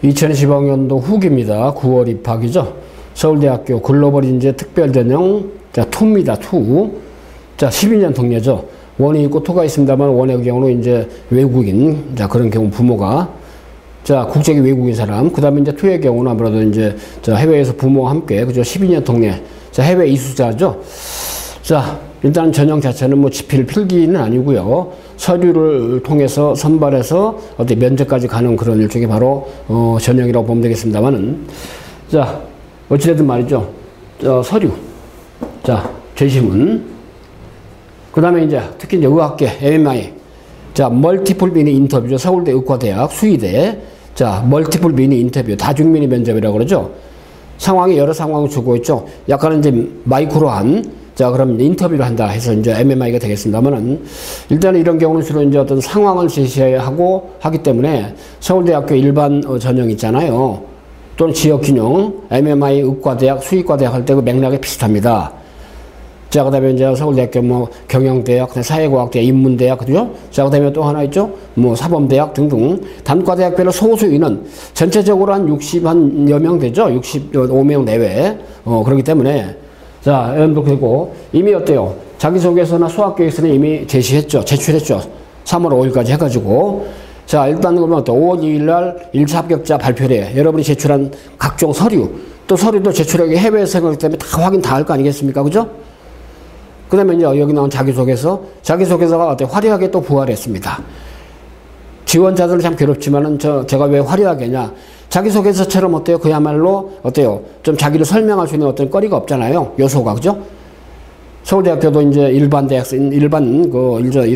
2015년도 후기입니다. 9월 입학이죠. 서울대학교 글로벌 인재 특별전형 자 2입니다. 2. 자 12년 동료죠. 원이 있고 투가 있습니다만 원의 경우는 이제 외국인 자 그런 경우 부모가 자 국적이 외국인 사람 그다음에 이제 투의 경우는 아무래도 이제 자 해외에서 부모와 함께 그죠 12년 동료 자 해외 이수자죠. 자 일단 전형 자체는 뭐 지필 필기는 아니고요. 서류를 통해서 선발해서 어떻게 면접까지 가는 그런 일종의 바로 전형이라고 보면 되겠습니다만은 자 어찌됐든 말이죠. 서류 자 제시문 그 다음에 이제 특히 이제 의학계 MMI 자 멀티플 미니 인터뷰죠. 서울대 의과대학 수의대 자 멀티플 미니 인터뷰 다중미니 면접이라고 그러죠. 상황이 여러 상황을 주고 있죠. 약간은 이제 마이크로한 자, 그럼 인터뷰를 한다 해서 이제 MMI가 되겠습니다만은, 일단은 이런 경우는 주로 이제 어떤 상황을 제시해야 하고 하기 때문에 서울대학교 일반 전형 있잖아요. 또는 지역균형, MMI 의과대학, 수의과대학 할 때 그 맥락이 비슷합니다. 자, 그 다음에 이제 서울대학교 뭐 경영대학, 사회과학대학, 인문대학, 그죠? 자, 그 다음에 또 하나 있죠? 뭐 사범대학 등등. 단과대학별로 소수 인원, 전체적으로 한 60여 명 되죠? 65명 내외. 그렇기 때문에 자, 여러분들 그리고 이미 어때요? 자기소개서나 수학계획서는 이미 제시했죠. 제출했죠. 3월 5일까지 해가지고. 자, 일단 그러면 어때요? 5월 2일 날 1차 합격자 발표래. 여러분이 제출한 각종 서류. 또 서류도 제출하기 해외 생활 때문에 다 확인 다 할 거 아니겠습니까? 그죠? 그 다음에 이제 여기 나온 자기소개서. 자기소개서가 어때요? 화려하게 또 부활했습니다. 지원자들은 참 괴롭지만은 제가 왜 화려하게 했냐. 자기소개서처럼 어때요? 그야말로 어때요? 좀 자기를 설명할 수 있는 어떤 거리가 없잖아요. 요소가, 그죠? 서울대학교도 이제 일반 대학생, 이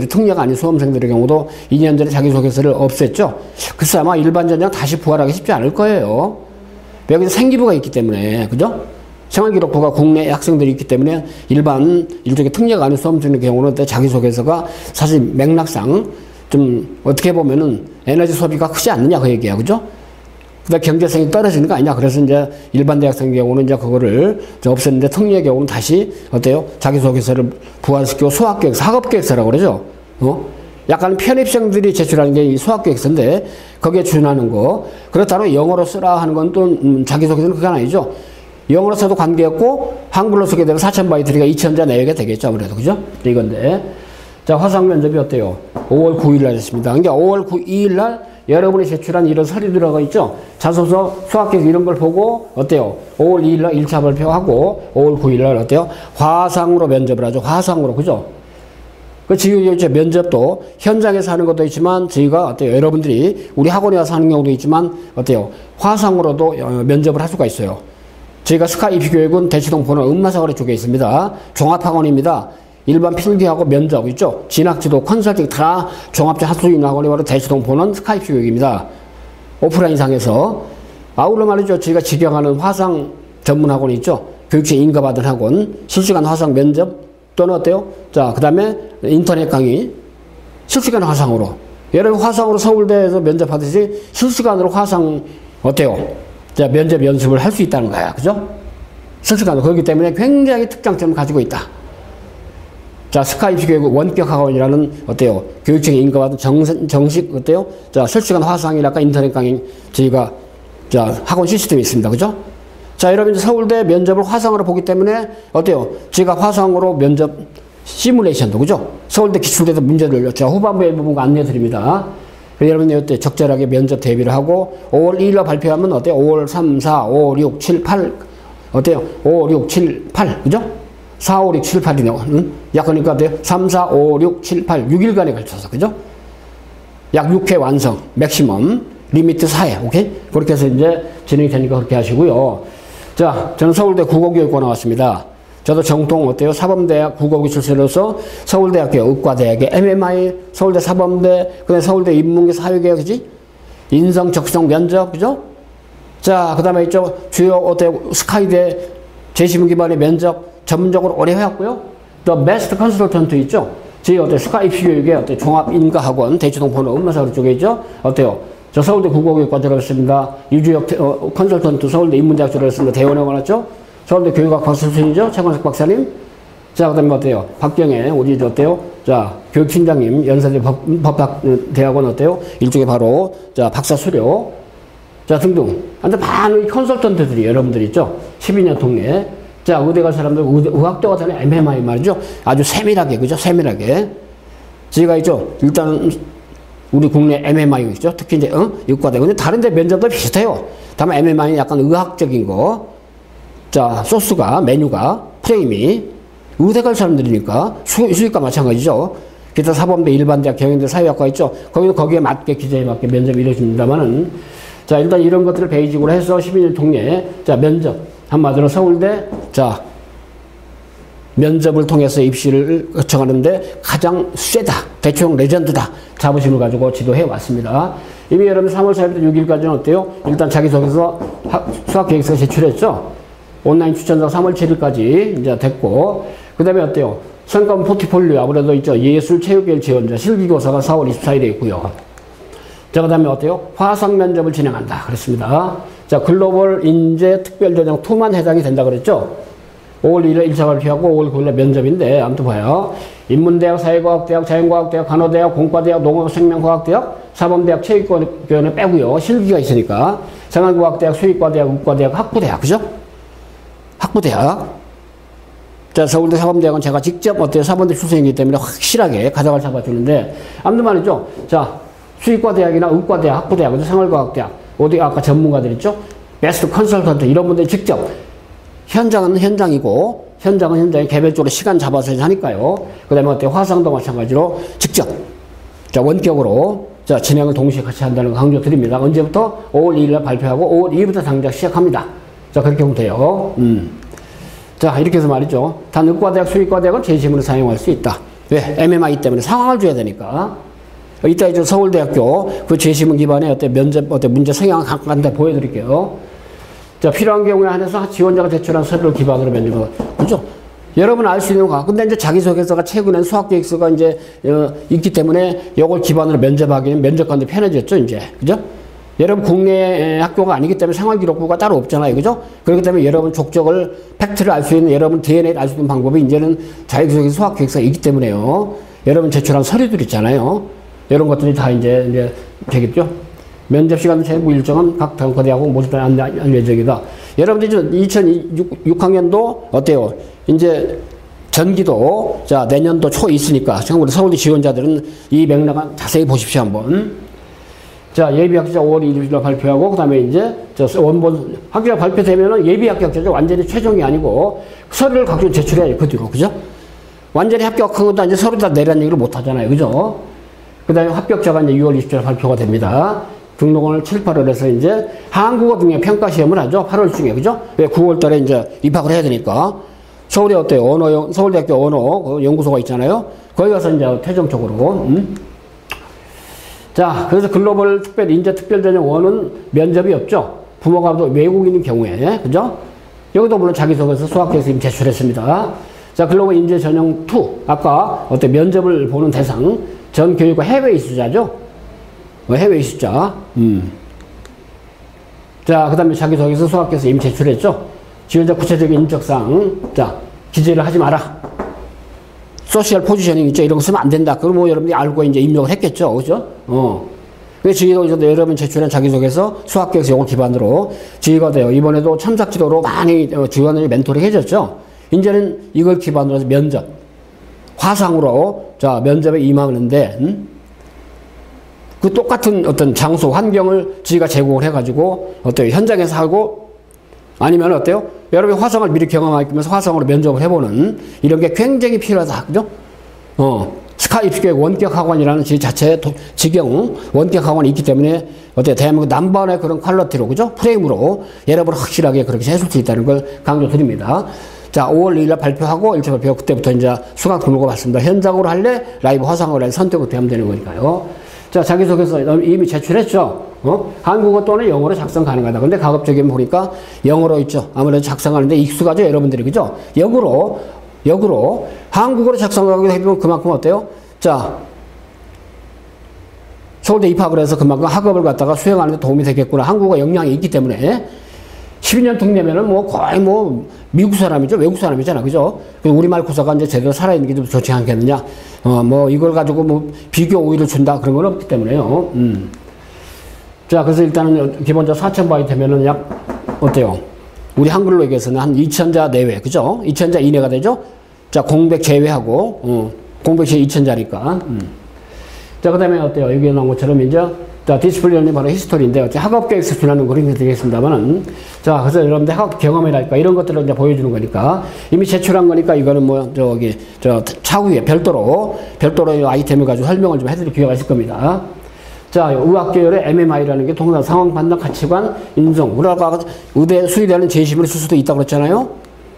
특례가 아닌 수험생들의 경우도 2년 전에 자기소개서를 없앴죠? 글쎄 아마 일반 전형 다시 부활하기 쉽지 않을 거예요. 여기서 생기부가 있기 때문에, 그죠? 생활기록부가 국내 학생들이 있기 때문에 일반, 일종의 특례가 아닌 수험생의 경우는 자기소개서가 사실 맥락상 좀 어떻게 보면은 에너지 소비가 크지 않느냐 그 얘기야, 그죠? 그다음 경제성이 떨어지는 거 아니냐. 그래서 이제 일반 대학생 경우는 이제 그거를 없앴는데 특례의 경우는 다시 어때요? 자기소개서를 부활시키고 수학계획서, 학업계획서라고 그러죠. 약간 편입생들이 제출하는 게 이 수학계획서인데 거기에 준하는 거. 그렇다면 영어로 쓰라 하는 건 또 자기소개서는 그건 아니죠. 영어로 써도 관계없고 한글로 쓰게 되면 4,000바이트가 2,000자 내외가 되겠죠. 아무래도 그죠? 이건데 자 화상 면접이 어때요? 5월 9일 날 했습니다. 그러니까 5월 2일 날 여러분이 제출한 이런 서류 들어가 있죠? 자소서, 수학계획 이런 걸 보고 어때요? 5월 2일 날 1차 발표하고 5월 9일 날 어때요? 화상으로 면접을 하죠. 화상으로. 그죠? 그 지금 이제 면접도 현장에서 하는 것도 있지만 저희가 어때요? 여러분들이 우리 학원에 와서 하는 경우도 있지만 어때요? 화상으로도 면접을 할 수가 있어요. 저희가 스카이피 교육은 대치동 본원 음마사거리 쪽에 있습니다. 종합학원입니다. 일반 필기하고 면접 있죠. 진학지도 컨설팅 다 종합적 학술 있는 학원이 바로 대치동 본원 스카이피 교육입니다. 오프라인상에서 아울러 말이죠. 저희가 직영하는 화상 전문 학원이 있죠. 교육청 인가받은 학원 실시간 화상 면접 또는 어때요? 자, 그 다음에 인터넷 강의 실시간 화상으로 여러분 화상으로 서울대에서 면접하듯이 실시간으로 화상 어때요? 자, 면접 연습을 할 수 있다는 거야. 그죠? 실시간으로. 그렇기 때문에 굉장히 특장점을 가지고 있다. 자, 스카이피 교육 원격 학원이라는 어때요? 교육청에 인가받은 정식 어때요? 자, 실시간 화상이랄까 인터넷 강의 저희가 자, 학원 시스템이 있습니다. 그죠? 자, 여러분 서울대 면접을 화상으로 보기 때문에 어때요? 제가 화상으로 면접 시뮬레이션도 그죠? 서울대 기출대도 문제를 제가 후반부에 부분 안내해 드립니다. 여러분이 어때 적절하게 면접 대비를 하고 5월 2일로 발표하면 어때요? 5월 3, 4, 5, 6, 7, 8 어때요? 5, 6, 7, 8 그죠? 4, 5, 6, 7, 8이네요. 응? 약 그러니까 어때요? 3, 4, 5, 6, 7, 8 6일간에 걸쳐서 그죠? 약 6회 완성 맥시멈 리미트 4회 오케이? 그렇게 해서 이제 진행이 되니까 그렇게 하시고요. 자, 저는 서울대 국어교육과 나왔습니다. 저도 정통 어때요? 사범대학 국어교 출신으로서 서울대학교 의과대학의 MMI, 서울대 사범대, 그다음에 서울대 인문계 사회계열, 그지? 인성, 적성, 면접, 그죠? 자, 그 다음에 있죠? 주요 어때요? 스카이대 제시문 기반의 면접 전문적으로 오래 해왔고요. 또 베스트 컨설턴트 있죠? 저희 어때요? 스카이피 교육의 어때요? 종합인가학원 대치동 본원 음마사거리 쪽에 있죠? 어때요? 저 서울대 국어교육과 들어갔습니다. 유주혁 컨설턴트 서울대 인문대학 들어갔습니다. 대원에 올랐죠? 서울대 교육학 박사님이죠? 최건석 박사님. 자, 그 다음에 어때요? 박경혜, 우리 어때요? 자, 교육팀장님, 연세대 법학대학원 어때요? 일종의 바로, 자, 박사 수료. 자, 등등. 완전 많은 컨설턴트들이 여러분들 있죠? 12년 통례. 자, 의대 갈 사람들, 의학도가 되는 MMI 말이죠? 아주 세밀하게, 그죠? 세밀하게. 제가 있죠? 일단, 우리 국내 MMI 있죠? 특히 이제, 의과대. 근데 다른 데 면접도 비슷해요. 다만 MMI는 약간 의학적인 거. 자, 소스가, 메뉴가, 프레임이 의대 갈 사람들이니까 수의과 마찬가지죠. 기타 사범대, 일반대학, 경영대, 사회학과 있죠. 거기에 맞게 기재에 맞게 면접이 이루어집니다만은 자, 일단 이런 것들을 베이직으로 해서 12년 통례 자, 면접 한마디로 서울대 자, 면접을 통해서 입시를 요청하는데 가장 쎄다, 대충 레전드다 자부심을 가지고 지도해 왔습니다. 이미 여러분 3월 4일부터 6일까지는 어때요? 일단 자기소개서 수학계획서 제출했죠. 온라인 추천서 3월 7일까지 이제 됐고, 그 다음에 어때요? 성과금 포트폴리오 아무래도 있죠. 예술 체육계열 지원자 실기교사가 4월 24일에 있고요. 자, 그 다음에 어때요? 화상 면접을 진행한다. 그랬습니다. 자, 글로벌 인재 특별전형 2만 해당이 된다 그랬죠. 5월 1일 1차 발표하고 5월 9일 면접인데, 아무튼 봐요. 인문대학, 사회과학대학, 자연과학대학, 간호대학, 공과대학, 농업생명과학대학, 사범대학, 체육교원을 빼고요. 실기가 있으니까. 생활과학대학, 수의과대학, 의과대학, 학부대학, 그죠? 학부대학. 자, 서울대 사범대학은 제가 직접 어때요? 사범대 출생이기 때문에 확실하게 가져갈 잡아주는데, 아무튼 말이죠. 자, 수의과대학이나 의과대학, 학부대학, 생활과학대학, 어디 아까 전문가들 있죠? 베스트 컨설턴트 이런 분들이 직접 현장은 현장이고 현장은 현장에 개별적으로 시간 잡아서 하니까요. 그 다음에 어때요? 화상도 마찬가지로 직접 자, 원격으로 자, 진행을 동시에 같이 한다는 거 강조 드립니다. 언제부터? 5월 2일날 발표하고 5월 2일부터 당장 시작합니다. 자, 그렇게 하면 돼요. 자, 이렇게 해서 말이죠. 단 의과대학, 수의과대학은 재시문을 사용할 수 있다. 왜? MMI 때문에 상황을 줘야 되니까. 이따 이제 서울대학교 그 재시문 기반의 어때 면접, 어때 문제 성향 간단히 보여드릴게요. 자, 필요한 경우에 한해서 지원자가 제출한 서류를 기반으로 면접을, 그죠? 여러분 알 수 있는 거. 근데 이제 자기소개서가 최근엔 수학계획서가 이제, 있기 때문에 이걸 기반으로 면접하기는 면접관도 편해졌죠, 이제. 그죠? 여러분 국내 학교가 아니기 때문에 생활기록부가 따로 없잖아요. 그죠? 그렇기 때문에 여러분 족적을, 팩트를 알 수 있는, 여러분 DNA를 알 수 있는 방법이 이제는 자기소개서 수학계획서가 있기 때문에요. 여러분 제출한 서류들 있잖아요. 이런 것들이 다 이제 되겠죠? 면접 시간 재무 일정은 각 단과대하고 모두 다 알 예정이다. 여러분들 이제 2006학년도 어때요? 이제 전기도 자, 내년도 초 있으니까 우리 서울대 지원자들은 이 맥락을 자세히 보십시오, 한번. 자, 예비 합격자 5월 1일날 발표하고, 그 다음에 이제, 원본, 합격자 발표되면은 예비 합격자죠. 완전히 최종이 아니고, 서류를 각종 제출해야죠, 그 뒤로. 그죠? 완전히 합격한 것도 이제 서류 다 내라는 얘기를 못 하잖아요. 그죠? 그 다음에 합격자가 이제 6월 20일 발표가 됩니다. 등록을 7, 8월에서 이제 한국어 등의 평가 시험을 하죠. 8월 중에. 그죠? 왜 9월 달에 이제 입학을 해야 되니까. 서울에 어때요? 서울대학교 언어 연구소가 있잖아요. 거기 가서 이제 최종적으로, 자, 그래서 글로벌 인재 특별전형 1은 면접이 없죠. 부모가 외국인인 경우에, 그죠? 여기도 물론 자기소개서 수학계획서 이미 제출했습니다. 자, 글로벌 인재 전형 2. 아까 어때 면접을 보는 대상, 전 교육과 해외 이수자죠? 해외 이수자. 자, 그 다음에 자기소개서 수학계획서 이미 제출했죠? 지원자 구체적인 인적사항, 자, 기재를 하지 마라. 소셜 포지셔닝 있죠? 이런 거 쓰면 안 된다. 그걸 뭐 여러분들이 알고 이제 입력을 했겠죠? 그죠? 그래서 지휘도 여러분 제출한 자기소개서 수학계획서 이걸 기반으로 지휘가 돼요. 이번에도 첨삭 지도로 많이 지원을 멘토링 해줬죠? 이제는 이걸 기반으로 해서 면접. 화상으로, 자, 면접에 임하는데, 그 똑같은 어떤 장소, 환경을 지가 제공을 해가지고, 어때요? 현장에서 하고, 아니면 어때요? 여러분이 화상을 미리 경험하면서 화상으로 면접을 해보는 이런 게 굉장히 필요하다. 그죠? 스카이프교육 원격학원이라는 자체의 지경, 원격학원이 있기 때문에, 어때요? 대한민국 넘버원의 그런 퀄리티로, 그죠? 프레임으로 여러분 확실하게 그렇게 해줄 수 있다는 걸 강조드립니다. 자, 5월 2일날 발표하고 1차 발표하고 그때부터 이제 수강 등록을 받습니다. 현장으로 할래? 라이브 화상으로 할래? 선택을 하면 되는 거니까요. 자, 자기소개서 이미 제출했죠? 한국어 또는 영어로 작성 가능하다. 근데 가급적이면 보니까 영어로 있죠. 아무래도 작성하는데 익숙하죠, 여러분들이. 그죠? 역으로 한국어로 작성하기도 해보면 그만큼 어때요? 자, 서울대 입학을 해서 그만큼 학업을 갖다가 수행하는 데 도움이 되겠구나. 한국어 역량이 있기 때문에. 12년 통내면은 뭐 거의 뭐 미국 사람이죠. 외국 사람이잖아. 그죠? 우리말 구사가 이제 제대로 살아있는 게 좀 좋지 않겠느냐. 뭐 이걸 가지고 뭐 비교 오히려 준다. 그런 건 없기 때문에요. 자, 그래서 일단은 기본적으로 4,000바이트 되면은 약, 어때요? 우리 한글로 얘기해서는 한 2,000자 내외, 그죠? 2,000자 이내가 되죠? 자, 공백 제외하고, 공백 제외 2,000자니까. 자, 그 다음에 어때요? 여기에 나온 것처럼 이제, 자, 디스플레이는 바로 히스토리인데, 학업 계획서 준하는 그림이 되겠습니다만은, 자, 그래서 여러분들 학업 경험이랄까, 이런 것들을 이제 보여주는 거니까, 이미 제출한 거니까, 이거는 뭐, 차후에 별도로 아이템을 가지고 설명을 좀 해드릴 기회가 있을 겁니다. 자, 의학계열의 MMI라는 게 동사 상황 판단 가치관 인정. 우리가 의대 수의대는 재심을 쓸 수도 있다고 그랬잖아요.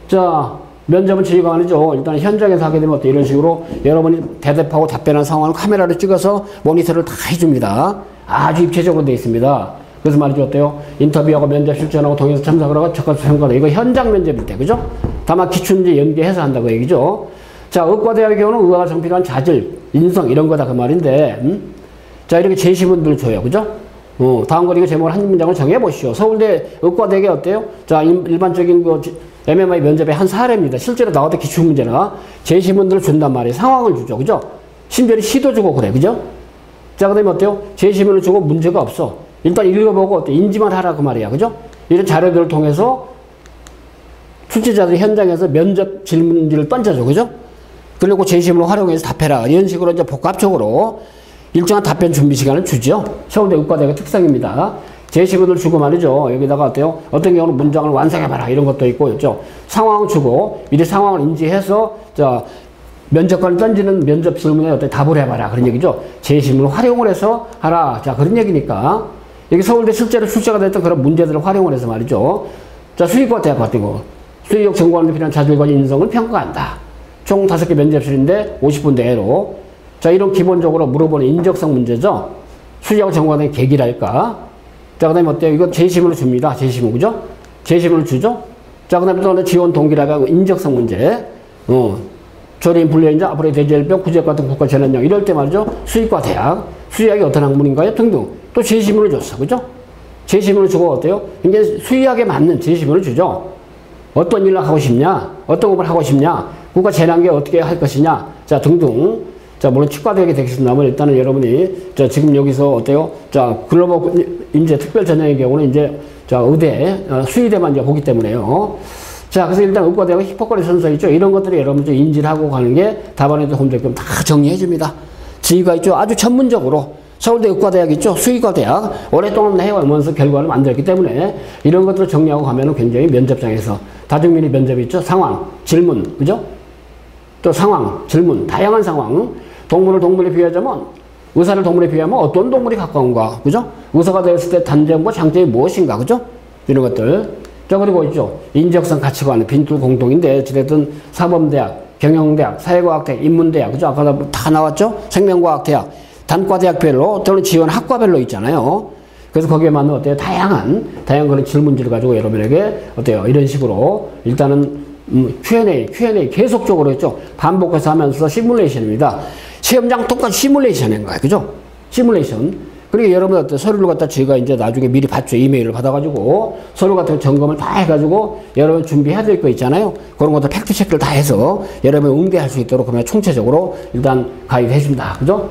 자, 면접은 지휘가 아니죠. 일단 현장에서 하게 되면 어때? 이런 식으로 여러분이 대답하고 답변한 상황을 카메라로 찍어서 모니터를 다 해줍니다. 아주 입체적으로 되어 있습니다. 그래서 말이죠. 어때요? 인터뷰하고 면접 실전하고 동행해서 참석을 하고 적합수 평가다. 이거 현장 면접일 때, 그죠? 다만 기출문제 연계해서 한다고 얘기죠. 자, 의과대학의 경우는 의학을 정필한 자질, 인성 이런 거다 그 말인데, 자, 이렇게 제시문들을 줘요. 그죠? 다음 거 이거 제목을 한 문장을 정해보시오. 서울대 의과대학이 어때요? 자, 일반적인 그 MMI 면접의 한 사례입니다. 실제로 나왔던 기출문제나 제시문들을 준단 말이에요. 상황을 주죠. 그죠? 심지어 시도 주고 그래. 그죠? 자, 그 다음에 어때요? 제시문을 주고 문제가 없어. 일단 읽어보고 어때? 인지만 하라 그 말이야. 그죠? 이런 자료들을 통해서 출제자들이 현장에서 면접 질문지를 던져줘. 그죠? 그리고 제시문을 활용해서 답해라. 이런 식으로 이제 복합적으로 일정한 답변 준비 시간을 주죠. 서울대 의과대학의 특성입니다. 제시문을 주고 말이죠. 여기다가 어때요? 어떤 경우는 문장을 완성해봐라. 이런 것도 있고, 있죠. 상황을 주고, 미리 상황을 인지해서, 자, 면접관이 던지는 면접 질문에 어때 답을 해봐라. 그런 얘기죠. 제시문을 활용을 해서 하라. 자, 그런 얘기니까. 여기 서울대 실제로 출제가 됐던 그런 문제들을 활용을 해서 말이죠. 자, 수의과 대학 같은 거. 수의역 전공하는 데 필요한 자질과 인성을 평가한다. 총 5개 면접실인데 50분 내로. 자, 이런 기본적으로 물어보는 인적성 문제죠. 수의학 전공하는 계기랄까. 자, 그 다음에 어때요? 이거 제시문을 줍니다. 제시문, 그죠? 제시문을 주죠? 자, 그 다음에 또 지원 동기랄까, 인적성 문제. 조리 인플루엔자, 앞으로의 대질병, 구제 같은 국가 재난령. 이럴 때 말이죠. 수의과 대학, 수의학이 어떤 학문인가요? 등등. 또 제시문을 줬어. 그죠? 제시문을 주고 어때요? 이제 수의학에 맞는 제시문을 주죠. 어떤 일을 하고 싶냐? 어떤 공부를 하고 싶냐? 국가 재난계 어떻게 할 것이냐? 자, 등등. 자, 물론 치과대학이 되겠습니다만, 일단은 여러분이, 자, 지금 여기서 어때요? 자, 글로벌 인재 특별 전형의 경우는 이제, 자, 의대, 수의대만 이제 보기 때문에요. 자, 그래서 일단 의과대학의 힙합거리 선서 있죠. 이런 것들이 여러분들 인지를 하고 가는 게 답안에도 홈적금 다 정리해 줍니다. 지휘가 있죠. 아주 전문적으로. 서울대 의과대학 있죠. 수의과대학. 오랫동안 해오면서 결과를 만들었기 때문에 이런 것들을 정리하고 가면은 굉장히 면접장에서 다중민의 면접이 있죠. 상황, 질문, 그죠? 또 상황, 질문, 다양한 상황. 동물을 동물에 비유하자면, 의사를 동물에 비유하면 어떤 동물이 가까운가, 그죠? 의사가 되었을 때 단점과 장점이 무엇인가, 그죠? 이런 것들. 자, 그리고 있죠. 인적성 가치관, 빈툴 공동인데, 어찌됐든 사범대학, 경영대학, 사회과학대학, 인문대학, 그죠? 아까 다 나왔죠? 생명과학대학, 단과대학별로, 또는 지원 학과별로 있잖아요. 그래서 거기에 맞는 어때요? 다양한 그런 질문지를 가지고 여러분에게 어때요? 이런 식으로 일단은 Q&A 계속적으로 했죠. 반복해서 하면서 시뮬레이션입니다. 시험장 똑같이 시뮬레이션인 거예요. 그죠? 시뮬레이션. 그리고 여러분 어때 서류를 갖다 제가 이제 나중에 미리 받죠. 이메일을 받아가지고 서류 같은 거 점검을 다 해가지고 여러분 준비해야 될 거 있잖아요. 그런 것도 팩트 체크를 다 해서 여러분 응대할 수 있도록 그러면 총체적으로 일단 가이드 해줍니다. 그죠?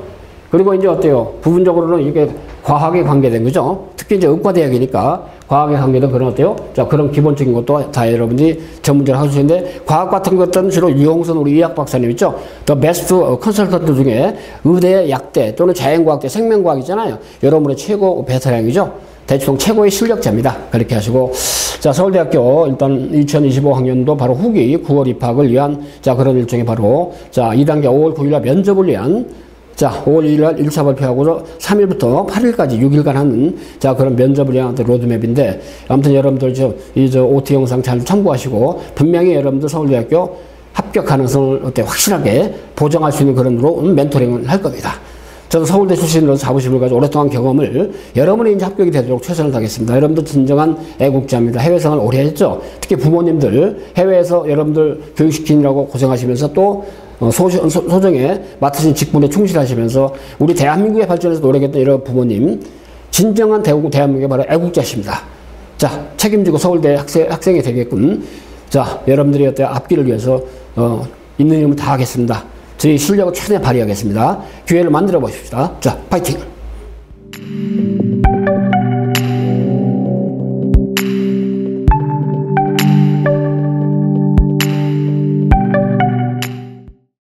그리고 이제 어때요? 부분적으로는 이게 과학에 관계된 거죠. 특히 이제 의과대학이니까 과학에 관계된 그런 어때요? 자, 그런 기본적인 것도 다 여러분들이 전문적으로 하실 수 있는데 과학 같은 것들은 주로 유홍선 우리 의학 박사님 있죠? 더 베스트 컨설턴트 중에 의대, 약대 또는 자연과학대, 생명과학 있잖아요. 여러분의 최고 베테랑이죠. 대충 최고의 실력자입니다. 그렇게 하시고 자, 서울대학교 일단 2025학년도 바로 후기 9월 입학을 위한 자, 그런 일정이 바로 자, 2단계 5월 9일날 면접을 위한 자, 5월 2일날 1차 발표하고 3일부터 8일까지 6일간 하는 자, 그런 면접을 위한 로드맵인데 아무튼 여러분들 이 OT 영상 잘 참고하시고 분명히 여러분들 서울대학교 합격 가능성을 어때 확실하게 보장할 수 있는 그런 멘토링을 할 겁니다. 저도 서울대 출신으로 자부심을 가지고 오랫동안 경험을 여러분이 이제 합격이 되도록 최선을 다하겠습니다. 여러분들 진정한 애국자입니다. 해외생활 오래 했죠. 특히 부모님들 해외에서 여러분들 교육시키느라고 고생하시면서 또 소정에 맡으신 직분에 충실하시면서 우리 대한민국의 발전에서 노력했던 여러 부모님 진정한 대한민국의 바로 애국자십니다. 자, 책임지고 서울대 학생이 되겠군. 자, 여러분들이 어때 앞길을 위해서 있는 힘을 다하겠습니다. 저희 실력을 최대한 발휘하겠습니다. 기회를 만들어 보십시다. 자, 파이팅!